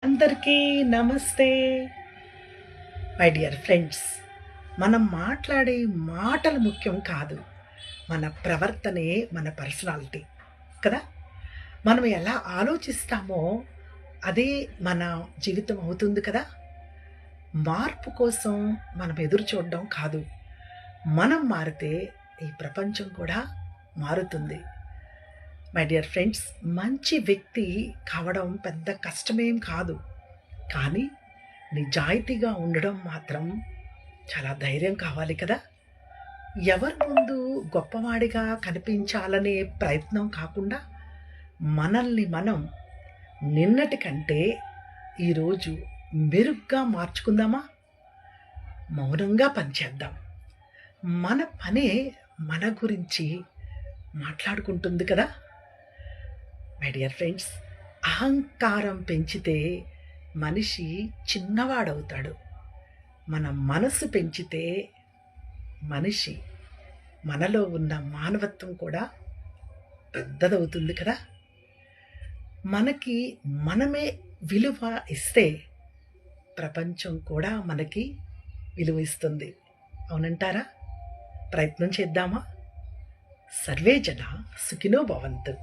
అందరికీ నమస్తే my dear friends. మనం మాట్లాడే మాటలు ముఖ్యం కాదు, మన ప్రవర్తనే మన పర్సనాలిటీ కదా. మనం ఎలా ఆలోచిస్తామో అదే మన జీవితం అవుతుంది కదా. మార్పు కోసం మనం ఎదురు చూడడం కాదు, మనం మారితే ఈ ప్రపంచం కూడా మారుతుంది. మై డియర్ ఫ్రెండ్స్, మంచి వ్యక్తి కావడం పెద్ద కష్టమేం కాదు, కానీ నిజాయితీగా ఉండడం మాత్రం చాలా ధైర్యం కావాలి కదా. ఎవరి ముందు గొప్పవాడిగా కనిపించాలనే ప్రయత్నం కాకుండా మనల్ని మనం నిన్నటి కంటే ఈరోజు మెరుగ్గా మార్చుకుందామా. మౌనంగా పనిచేద్దాం. మన పనే మన గురించి మాట్లాడుకుంటుంది కదా. మై డియర్ ఫ్రెండ్స్, అహంకారం పెంచితే మనిషి చిన్నవాడవుతాడు. మన మనసు పెంచితే మనిషి మనలో ఉన్న మానవత్వం కూడా పెద్దదవుతుంది కదా. మనకి మనమే విలువ ఇస్తే ప్రపంచం కూడా మనకి విలువ ఇస్తుంది. అవునంటారా? ప్రయత్నం చేద్దామా? సర్వే జన సుఖినో భవంతు.